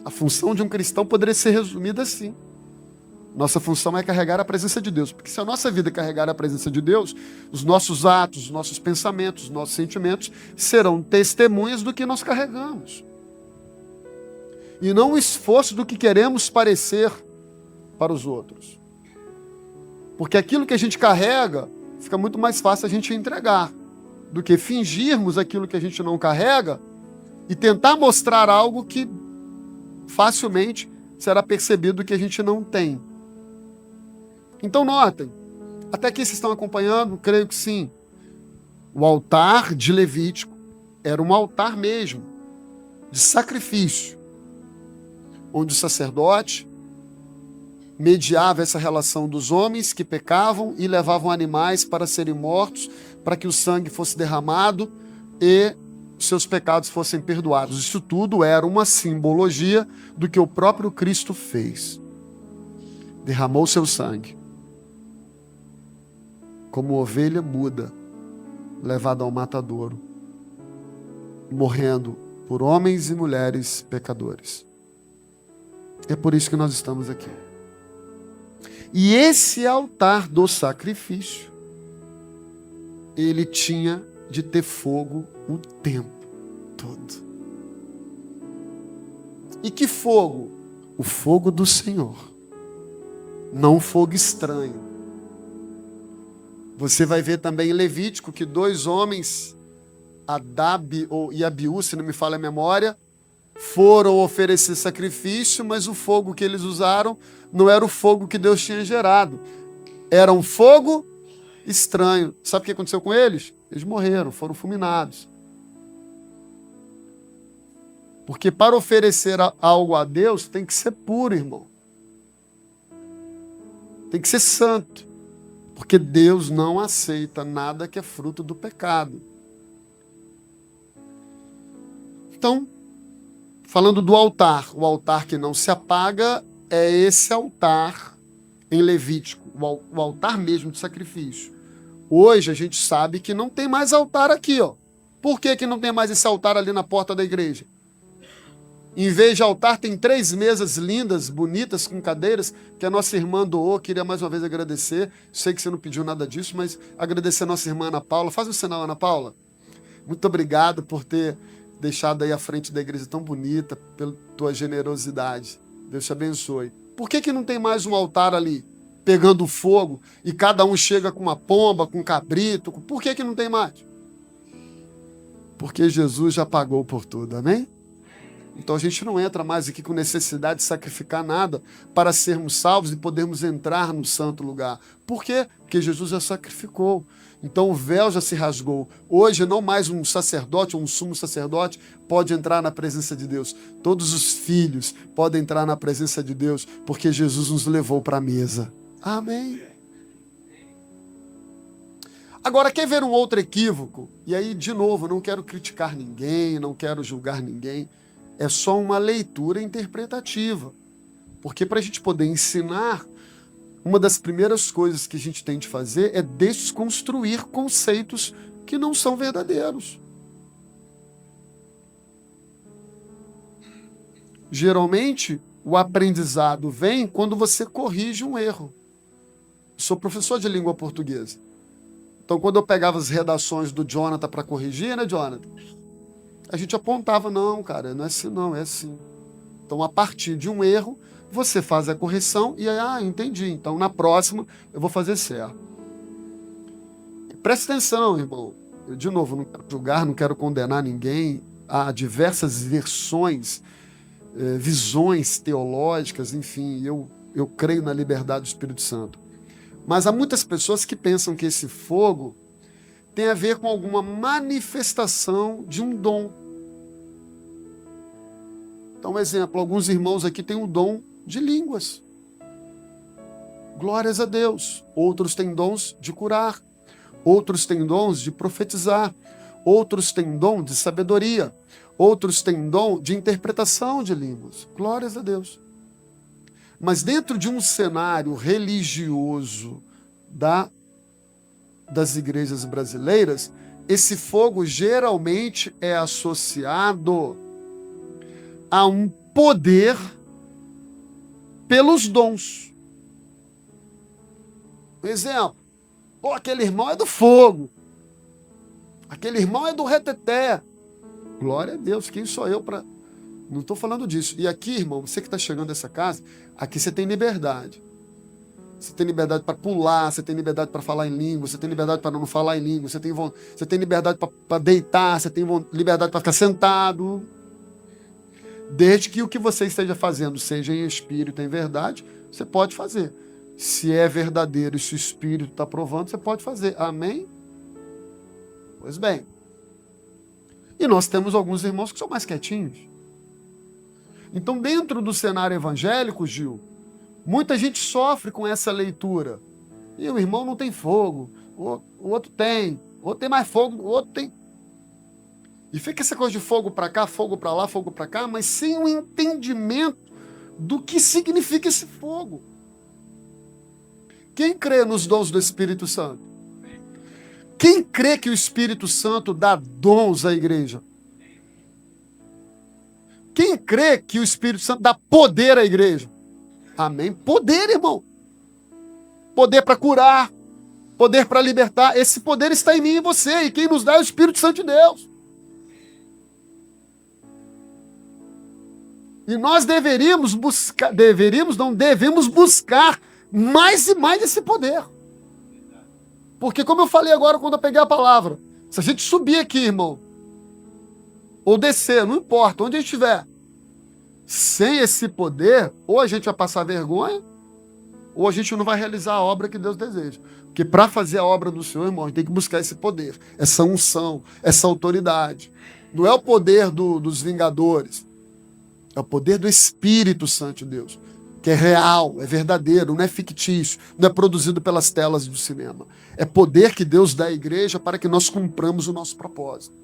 A função de um cristão poderia ser resumida assim. Nossa função é carregar a presença de Deus. Porque se a nossa vida carregar a presença de Deus, os nossos atos, os nossos pensamentos, os nossos sentimentos serão testemunhas do que nós carregamos. E não o esforço do que queremos parecer para os outros. Porque aquilo que a gente carrega, fica muito mais fácil a gente entregar do que fingirmos aquilo que a gente não carrega e tentar mostrar algo que facilmente será percebido que a gente não tem. Então notem, até aqui vocês estão acompanhando? Creio que sim. O altar de Levítico era um altar mesmo, de sacrifício, onde o sacerdote mediava essa relação dos homens que pecavam e levavam animais para serem mortos, para que o sangue fosse derramado e seus pecados fossem perdoados. Isso tudo era uma simbologia do que o próprio Cristo fez. Derramou seu sangue, como ovelha muda, levada ao matadouro, morrendo por homens e mulheres pecadores. É por isso que nós estamos aqui. E esse altar do sacrifício, ele tinha de ter fogo o tempo todo. E que fogo? O fogo do Senhor. Não fogo estranho. Você vai ver também em Levítico que 2 homens, Adab e Abiú, se não me falha a memória, foram oferecer sacrifício, mas o fogo que eles usaram não era o fogo que Deus tinha gerado. Era um fogo estranho. Sabe o que aconteceu com eles? Eles morreram, foram fulminados. Porque para oferecer algo a Deus tem que ser puro, irmão. Tem que ser santo. Porque Deus não aceita nada que é fruto do pecado. Então, falando do altar, o altar que não se apaga é esse altar em Levítico, o altar mesmo de sacrifício. Hoje a gente sabe que não tem mais altar aqui, ó. Por que não tem mais esse altar ali na porta da igreja? Em vez de altar, tem 3 mesas lindas, bonitas, com cadeiras, que a nossa irmã doou. Queria mais uma vez agradecer. Sei que você não pediu nada disso, mas agradecer a nossa irmã Ana Paula. Faz um sinal, Ana Paula. Muito obrigado por ter deixado aí a frente da igreja tão bonita, pela tua generosidade. Deus te abençoe. Por que não tem mais um altar ali, pegando fogo, e cada um chega com uma pomba, com um cabrito? Por que não tem mais? Porque Jesus já pagou por tudo, amém? Então a gente não entra mais aqui com necessidade de sacrificar nada para sermos salvos e podermos entrar no santo lugar. Por quê? Porque Jesus já sacrificou. Então o véu já se rasgou. Hoje não mais um sacerdote ou um sumo sacerdote pode entrar na presença de Deus. Todos os filhos podem entrar na presença de Deus porque Jesus nos levou para a mesa. Amém? Agora, quer ver um outro equívoco? E aí, de novo, não quero criticar ninguém, não quero julgar ninguém. É só uma leitura interpretativa. Porque para a gente poder ensinar, uma das primeiras coisas que a gente tem de fazer é desconstruir conceitos que não são verdadeiros. Geralmente, o aprendizado vem quando você corrige um erro. Sou professor de língua portuguesa. Então, quando eu pegava as redações do Jonathan para corrigir, né, Jonathan? A gente apontava, não, cara, não é assim não, é assim. Então, a partir de um erro, você faz a correção e aí, entendi. Então, na próxima, eu vou fazer certo. Presta atenção, irmão. Eu, de novo, não quero julgar, não quero condenar ninguém. Há diversas versões, visões teológicas, enfim, eu creio na liberdade do Espírito Santo. Mas há muitas pessoas que pensam que esse fogo tem a ver com alguma manifestação de um dom. Então, um exemplo, alguns irmãos aqui têm o dom de línguas. Glórias a Deus. Outros têm dons de curar. Outros têm dons de profetizar. Outros têm dom de sabedoria. Outros têm dom de interpretação de línguas. Glórias a Deus. Mas dentro de um cenário religioso das igrejas brasileiras, esse fogo geralmente é associado a um poder pelos dons. Um exemplo. Pô, aquele irmão é do fogo. Aquele irmão é do reteté. Glória a Deus, quem sou eu para... Não estou falando disso. E aqui, irmão, você que está chegando nessa casa, aqui você tem liberdade. Você tem liberdade para pular, você tem liberdade para falar em língua, você tem liberdade para não falar em língua, você tem liberdade para deitar, você tem liberdade para ficar sentado. Desde que o que você esteja fazendo seja em espírito, em verdade, você pode fazer. Se é verdadeiro e se o espírito está provando, você pode fazer. Amém? Pois bem. E nós temos alguns irmãos que são mais quietinhos. Então, dentro do cenário evangélico, Gil, muita gente sofre com essa leitura. E o irmão não tem fogo, o outro tem mais fogo, o outro tem. E fica essa coisa de fogo para cá, fogo para lá, fogo para cá, mas sem um entendimento do que significa esse fogo. Quem crê nos dons do Espírito Santo? Quem crê que o Espírito Santo dá dons à igreja? Quem crê que o Espírito Santo dá poder à igreja? Amém? Poder, irmão. Poder para curar, poder para libertar. Esse poder está em mim e em você. E quem nos dá é o Espírito Santo de Deus. E nós devemos buscar mais e mais esse poder. Porque, como eu falei agora quando eu peguei a palavra, se a gente subir aqui, irmão, ou descer, não importa, onde a gente estiver, sem esse poder, ou a gente vai passar vergonha, ou a gente não vai realizar a obra que Deus deseja. Porque para fazer a obra do Senhor, irmão, a gente tem que buscar esse poder, essa unção, essa autoridade. Não é o poder dos Vingadores, é o poder do Espírito Santo de Deus, que é real, é verdadeiro, não é fictício, não é produzido pelas telas do cinema. É poder que Deus dá à igreja para que nós cumpramos o nosso propósito.